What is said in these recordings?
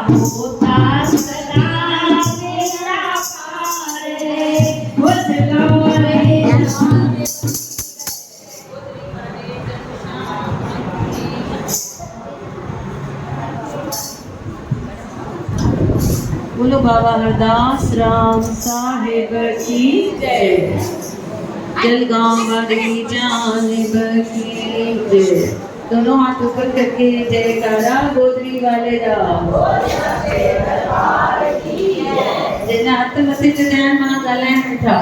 होता सदा मेरा पारे मुझलो रे बोलो बाबा हरदास राम साहेब की जय। जलगांव वाली जानिब की जय। दोनों हाथ ऊपर करके जयकारा गोदरी वाले दा। जिन्हें हाथ मथे चढ़ाया मना गालाएं मिठा।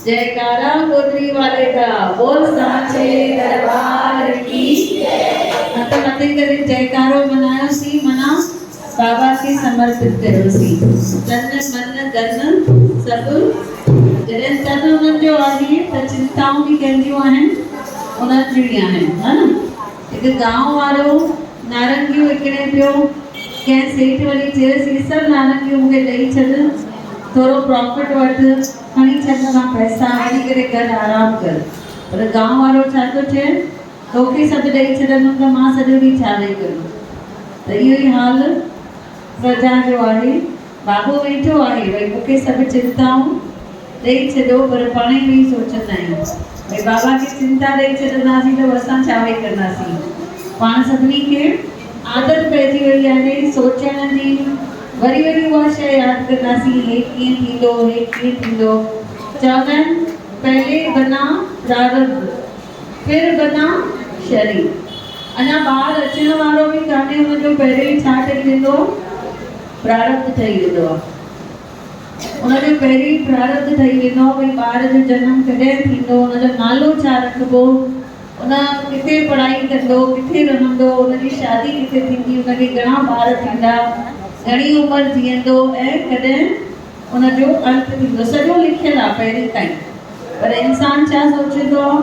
जयकारा गोदरी वाले दा। बोल सांचे दरबार की जय। हाथ मथे करे जयकारो मनायो सी मना बाबा के समर्पित करो सी। तन मन धन सब जॾहिं तन उन्हनि जो आहे त चिंताऊं बि कंहिंजियूं आहिनि उन्हनि जूं आहिनि, है न। हिकु गांव वारो नारंगियूं विकिणे पियो। कंहिं सेठ वरी चयसि ही सभु नारंगियूं मूंखे ॾेई छॾ, थोरो प्रॉफिट वठि, खणी छॾ खां पैसा, वञी करे घर आराम कर। पर गांव वारो छा थो चए, तोखे सभु ॾेई छॾंदुमि त मां सॼो ॾींहुं छा ॾेई करूं। त इहो ई हाल प्रजा जो आहे। बाबो वेठो आहे भई मूंखे सभु चिंताऊं ॾेई छॾो, पर पाण ई बि सोचंदा आहियूं भई बाबा खे चिंता ॾेई छॾंदासीं त असां छा वेई कंदासीं। पाण सभिनी खे आदत पइजी वई आहे सोचण जी। वरी वरी उहा शइ यादि कंदासीं, हे कीअं थींदो, हे कीअं थींदो। चवंदा आहिनि पहले बना प्रारब्ध फिर बना शरीर। अञा ॿार अचण वारो बि कान्हे, हुनजो पहिरियों ई छा ठही वेंदो, प्रारब्ध ठही वेंदो आहे। उनजो पहिरीं प्रारब्ध ठही वेंदो भई ॿार जो जनम कॾहिं थींदो, उनजो नालो छा रखिबो, उन किथे पढ़ाई कंदो, किथे रहंदो, उनजी शादी किथे थींदी, उनखे घणा ॿार थींदा, घणी उमिरि जीअंदो ऐं कॾहिं उनजो अंत थींदो। सॼो लिखियलु आहे पहिरीं ताईं। पर इंसान छा सोचंदो आहे,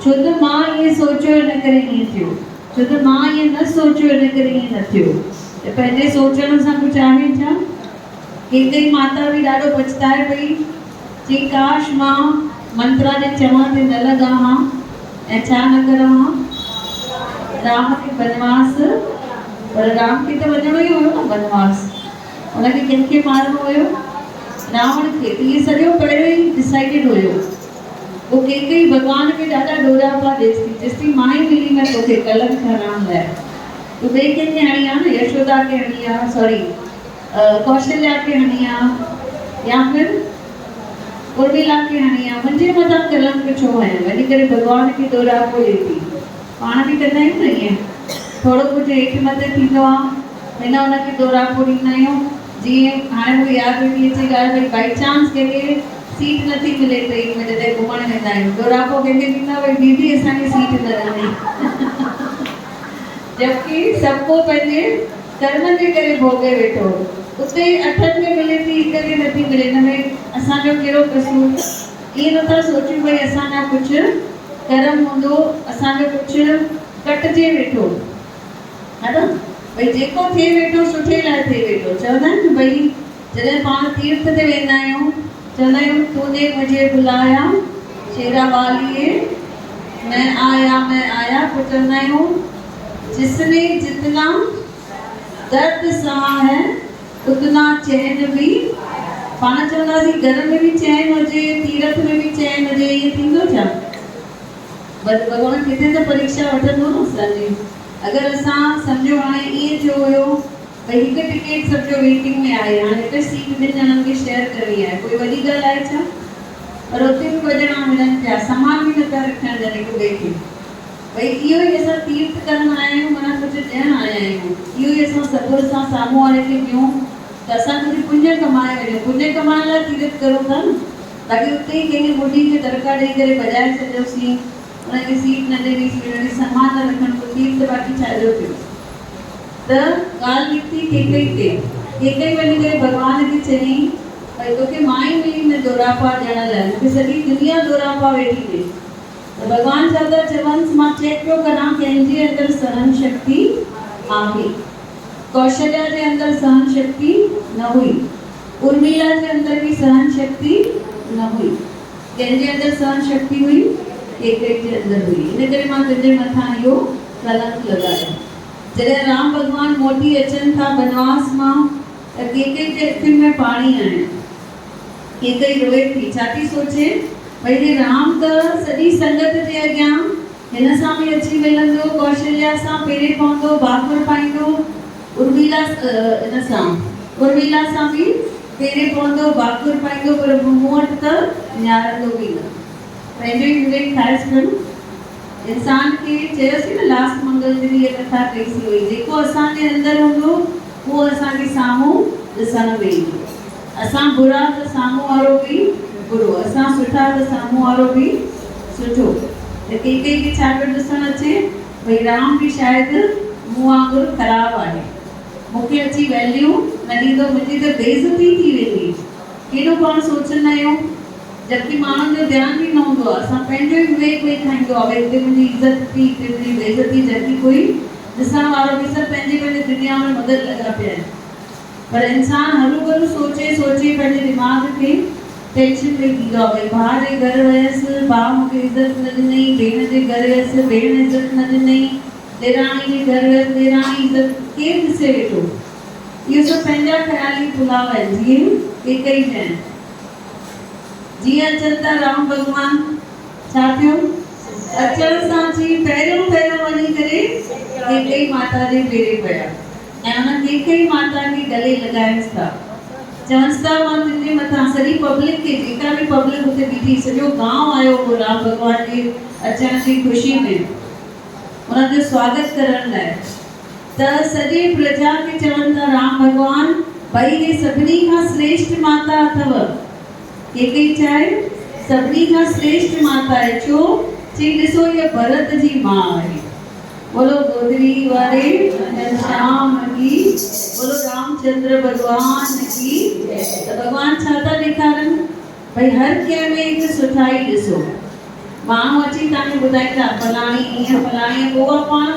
छो त मां ईअं सोचियो इन करे ईअं थियो, छो त मां ईअं न सोचियो इन करे ईअं न थियो। त पंहिंजे सोचण सां कुझु आहे छा। केतरी माता भी ॾाढो पछताए पई चई काश मां मंत्रा जे चवां ते न लॻा हां ऐं छा न करा हां, राम खे वनवास, पर राम खे त वञणो ई हुयो न वनवास। उनखे कंहिंखे मारणो हुयो, रावण खे। त इहे सॼो पहिरियों ई डिसाइडेड हुयो। पोइ केतरी भॻवान खे ॾाढा ॾोरापा ॾेसि थी, चएसि थी मां ई मिली न तोखे कलंक हराइण लाइ। तूं ॿिए कंहिंखे हणी आहे न, यशोदा खे हणी आहे, सॉरी कौशल्या के हणी आहे, या फिर उर्मिला के हणी आहे। मुंहिंजे मथां कलंक छो आहे, वञी करे भॻवान खे ॾोरापो ॾिए थी। पाण बि कंदा आहियूं न ईअं, थोरो कुझु हेठि मथे थींदो आहे हिन हुनखे ॾोरापो ॾींदा आहियूं। जीअं हाणे मूंखे यादि वेंदी अचे ॻाल्हि भई बाई चांस कंहिंखे सीट नथी मिले ट्रेन में जॾहिं घुमणु वेंदा आहियूं, ॾोरापो कंहिंखे ॾींदा भई दीदी असांखे सीट न रहंदी। जबकि सबको पंहिंजे कर्मनि जे करे भोॻे वेठो। उते 8 में मिले थी, 1 खे नथी मिले, हिन में असांजो कहिड़ो कसूर। ईअं नथा सोचूं भई असांजा कुझु कर्म हूंदो, असांजो कुझु कटिजे वेठो, है न। भई जेको थिए वेठो सुठे लाइ थिए वेठो। चवंदा आहिनि न भई जॾहिं पाण तीर्थ ते वेंदा आहियूं, चवंदा आहियूं तूने मुझे बुलाया शेरा वालिए मैं आया। पोइ चवंदा आहियूं जिसने जितना दर्द सहा है उतना चैन भी। पाण चवंदासीं घर में भी चैन हुजे, तीर्थ में भी चैन हुजे, इहे थींदो छा। बट भॻवान किथे त परीक्षा वठंदो न असांजी। अगरि असां सम्झो हाणे ईअं थियो हुयो भई हिकु टिकेट सम्झो वेटिंग में आहे, हाणे हिकु सीट 2 ॼणनि खे शेयर करणी आहे, कोई वॾी ॻाल्हि आहे छा। पर उते बि 2 ॼणा मिलनि पिया, सामान बि नथा रखण ॼण हिकु ॿिए खे। भई इहो ई असां तीर्थ करण आया आहियूं, माना कुझु ॾियण आया आहियूं। इहो ई असां सबुर सां साम्हूं वारे खे ॾियूं त असां कुझु पुण्य कमाए वञूं। पुण्य कमाइण लाइ तीर्थ करूं था न। बाक़ी उते ई कंहिंखे ॿुढी खे दड़का ॾेई करे भॼाए छॾियोसीं, उनखे सीट न ॾिनीसीं, उनखे सामान न रखण, पोइ तीर्थ बाक़ी छाजो थियो। त ॻाल्हि निकिती केकई ते। केकई वञी करे भॻवान खे चयईं भई तोखे मां ई मिली न ॾोरापा ॾियण लाइ, मूंखे सॼी दुनिया ॾोरापा वेठी ॾे। त भॻवान छा था चवनि, मां चेक पियो करां कंहिंजे अंदरि सहन शक्ति आहे। कौशल्या जे अंदरि सहन शक्ति न हुई, उर्मिला जे अंदरि भी सहन शक्ति न हुई। कंहिंजे अंदरि सहन शक्ति हुई, केकई जे अंदरि हुई। इन करे मां तुंहिंजे मथां इहो कलंक लॻायो। जॾहिं राम भॻवान मोटी अचनि था बनवास मां त केकई जे अखियुनि में पाणी आहिनि। केकई रोए थी, छा थी सोचे भई हे राम त सॼी संगत जे अॻियां हिन सां बि अची मिलंदो, कौशल्या सां पेरे पवंदो, भाकुर पाईंदो, उर्मिला सां बि पेरे पवंदो, भाकुर पाईंदो, पर मूं वटि त निहारंदो बि न। पंहिंजो ई विवेक ठाहे छॾियो। इंसान खे चयोसीं न लास्ट मंगल ॾींहुं इहा कथा कईसीं हुई, जेको असांजे अंदरि हूंदो उहो असांखे साम्हूं ॾिसण में ईंदो। असां बुरा त साम्हूं वारो बि बुरो, असां सुठा त साम्हूं वारो बि सुठो। त केकई खे छा पियो ॾिसणु अचे भई राम बि शायदि मूं वांगुरु ख़राबु आहे, मूंखे अची वैल्यू न ॾींदो, मुंहिंजी त बेइज़ती थी वेंदी। केॾो पाण सोचंदा आहियूं, जबकि माण्हुनि जो ध्यानु बि न हूंदो आहे। असां पंहिंजो ई विवेक ॾेखारींदो आहे, भई हिते मुंहिंजी इज़त थी, हिते मुंहिंजी बेइज़ती, जबकि कोई ॾिसण वारो बि सभु पंहिंजे दुनिया में मगन लॻा पिया आहिनि। पर इंसान हरू भरू सोचे सोचे पंहिंजे दिमाग़ खे टेंशन ॾेई ॾींदो आहे। भई भाउ जे घर वियसि, भाउ मूंखे इज़त न ॾिनई, भेण जे घर वियसि, भेण इज़त न ॾिनई, ॾेराणी जे घर वियसि, ॾेराणी इज़त, केरु ॾिसे वेठो। इहो सभु पंहिंजा ख़्याली पुलाव आहिनि। जीअं केकई चइनि, जीअं अचनि था राम भॻवान, छा थियो अचण सां अची पहिरियों वञी करे केकई माता जे पेरे पिया ऐं हुन केकई माता खे गले लॻाइनि था। चवनि था मां तुंहिंजे मथां, सॼी पब्लिक खे, जेका बि पब्लिक हुते बीठी, सॼो गांव आयो हो राम भॻवान जे अचण जी ख़ुशी में उन्हनि जो स्वागत करण लाइ। त सॼी प्रजा खे चवनि था राम भॻवान भई हे सभिनी खां श्रेष्ठ माता अथव। केकई चाहे सभिनी खां श्रेष्ठ माता आहे, छो चई ॾिसो इहा भरत जी मां आहे। बोलो गोदरी वारे घनश्याम की, बोलो रामचंद्र भगवान की। त भगवान छा था ॾेखारनि भई हर कंहिं में हिकु सुठाई ॾिसो। माण्हू अची तव्हांखे ॿुधाईंदा फलाणी ईअं फलाणी, पोइ पाण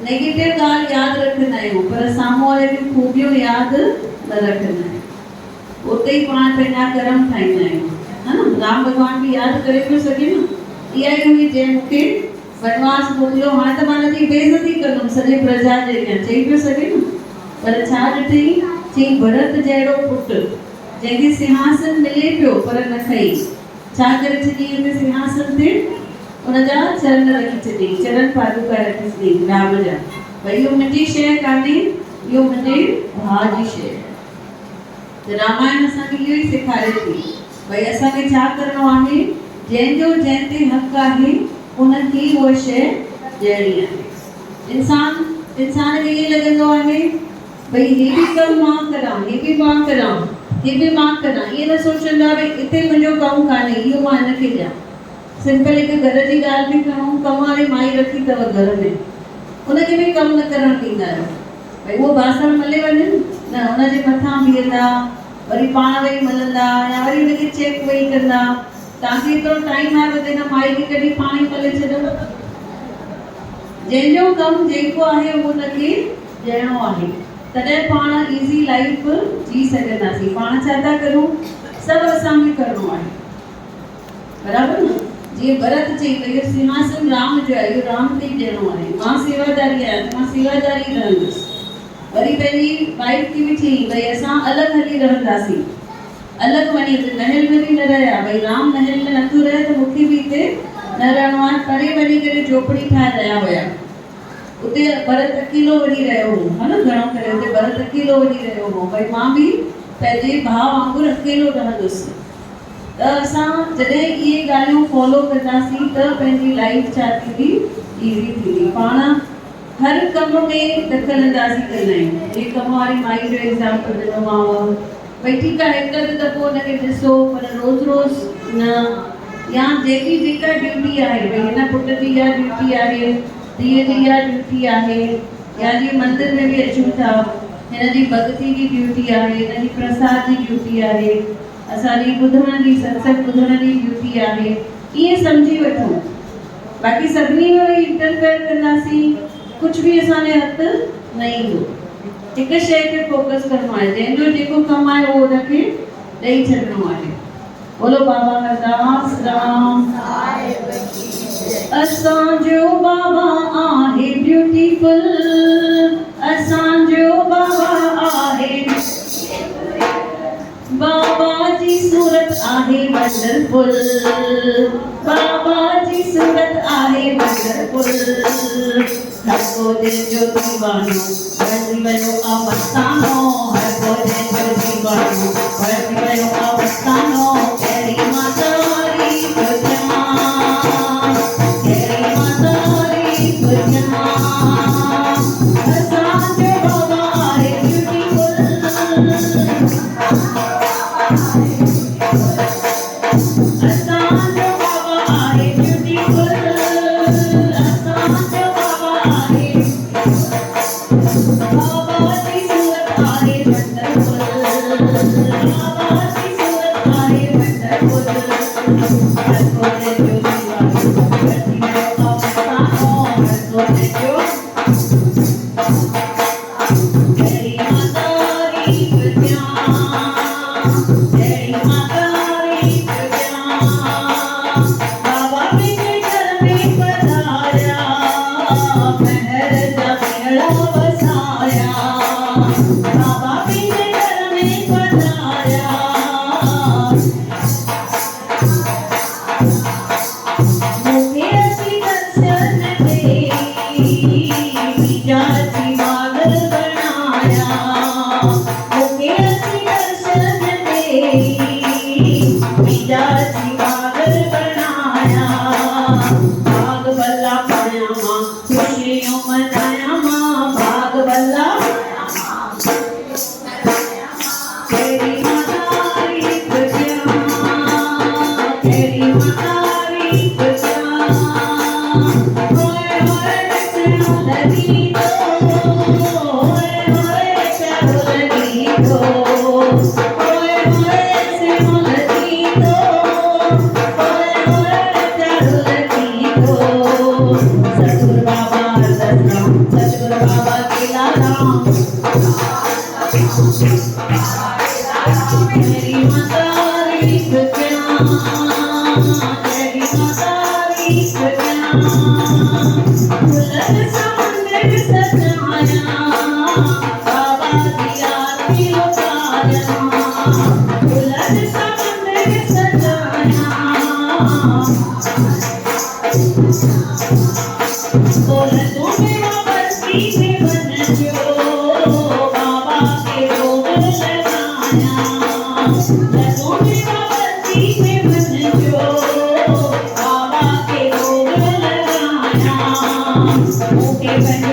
नेगेटिव ॻाल्हि यादि रखंदा आहियूं, पर साम्हूं वारे जूं खूबियूं यादि न रखंदा आहियूं। उते ई पाण पंहिंजा कर्म ठाहींदा आहियूं, है न। राम भॻवान बि यादि करे पियो सघे न, इहा ई हुई जंहिं मूंखे वनवास मोकिलियो, हाणे त मां हिनजी बेइज़ती कंदुमि सॼी प्रजा जे अॻियां, चई पियो सघे न। पर छा ॾिठई, चई भरत जहिड़ो पुटु जंहिंखे सिंहासन मिले पियो पर न खई, छा करे छॾी हुन सिंहासन ते उनजा चरण रखी छॾी, चरण पादुका रखी छॾी राम जा। भई इहो मुंहिंजी शइ कान्हे, इहो मुंहिंजे भाउ जी शइ आहे। त रामायण असांखे इहो ई सेखारे थी भई असांखे छा करिणो आहे, जंहिंजो जंहिं ते हक़ आहे उनखे उहा शइ ॾियणी आहे। इंसान खे ईअं लॻंदो आहे भई हे बि कमु मां करां, हे बि मां करां, हे बि मां करां, ईअं न सोचंदा भई हिते मुंहिंजो कमु कान्हे, इहो मां हिनखे ॾियां। सिंपल हिकु घर जी ॻाल्हि बि खणूं, कम वारी माई रखी अथव घर में, उनखे बि कमु न करणु ॾींदा आहियो। भई उहो बासण मले वञनि न, हुनजे मथां बीहंदा, वरी पाण वेही मलंदा या वरी हुनखे चेक वेही कंदा। तव्हांखे एतिरो टाइम आहे वधे न माई खे कॾहिं पाणी मले छॾो। जंहिंजो कमु जेको आहे उहो हुनखे ॾियणो आहे, तॾहिं पाण ईज़ी लाइफ जी सघंदासीं। पाण छा था करूं, सभु असांखे करिणो आहे, बराबरि न। जीअं भरत चई भई इहो सिंहासन राम जो आहे, इहो राम खे ई ॾियणो आहे, मां सेवादारी आहियां त मां सेवादारी रहंदुसि। वरी पंहिंजी वाइफ खे बि चई भई असां अलॻि हली रहंदासीं, अलॻि वञी महल में बि न रहिया, भई राम महल में नथो रहे त मूंखे बि हिते न रहणो आहे। परे वञी करे झोपड़ी ठाहे रहिया हुया, उते भरत अकेलो वञी रहियो हो, है न। घणो करे उते भरत अकेलो वञी रहियो हो, भई मां बि पंहिंजे भाउ वांगुरु अकेलो रहंदुसि। त असां जॾहिं इहे ॻाल्हियूं फॉलो कंदासीं त पंहिंजी लाइफ छा थींदी, ईज़ी थींदी। पाण हर कम में दख़ल अंदाज़ी कंदा आहियूं। हे कम वारी माई जो एग्ज़ाम्पल ॾिनोमांव, भई ठीकु आहे हिकु अधु दफ़ो हुनखे ॾिसो, पर रोज़ु रोज़ु न। या जेका ड्यूटी आहे, भई हिन पुट जी इहा ड्यूटी आहे, धीअ जी इहा ड्यूटी आहे, या जीअं मंदर में बि अचूं था, हिन जी भक्ति जी ड्यूटी आहे, हिन जी प्रसाद जी ड्यूटी आहे, असांजी ॿुधण जी सत्संग ॿुधण जी ड्यूटी आहे, ईअं सम्झी वठूं। बाक़ी सभिनी में इंटरफेयर कंदासीं, कुझु बि असांजे हथ न ईंदो। हिकु शइ खे फोकस करिणो आहे, जंहिंजो जेको कमु आहे उहो हुनखे ॾेई छॾिणो आहे। बोलो बाबा हरदास राम। असांजो बाबा आहे ब्यूटीफुल, वंडरफुल बाबाजी सूरत आहे वंडरफुल हर को दिल जो दीवानो भरती बनो अवस्थानो हर को दिल जो दीवानो भरती बनो अवस्थानो तेरी मातारी तुझा तेरी मातारी तुझा असांजो बाबा आहे ब्यूटीफुल असांजो बाबा आहे ब्यूटीफुल असांजो बाबा आहे बाबाजी सूरत आहे वंडरफुल बाबाजी सूरत आहे वंडरफुल हर को दिल जो दीवानो भरती बनो अवस्थानो हर को दिल जो तेरी मातारी तुझा तेरी मातारी तुझा बाबा मेरे घर में पधारा महर जमेला बसाया बाबा मेरे घर में पधारा मुझे ऐसी दर्शन दे विजाची पागल बनाया मुझे ऐसी दर्शन दे विजाची पागल बनाया भाग बल्ला पाया माँ खुशियों मनाया माँ भाग बल्ला तेरी मातारी तुझा तेरी मातारी तुझा होए होए चलो लगी तो होए होए चलो लगी तो होए होए चलो लगी तो होए होए चलो लगी तो सतगुरु बाबा दसराम सतगुरु बाबा केला राम तेरी मातारी तुझा तेरी मातारी तुझा फुलन समुंदर सजाया बाबा की आरती उतारा फुलन समुंदर सजाया बोल तुम्हें बस्ती में बन जो बाबा के भोग लगाया तुम्हें बस्ती में बन जो बाबा के भोग लगाया मुके बन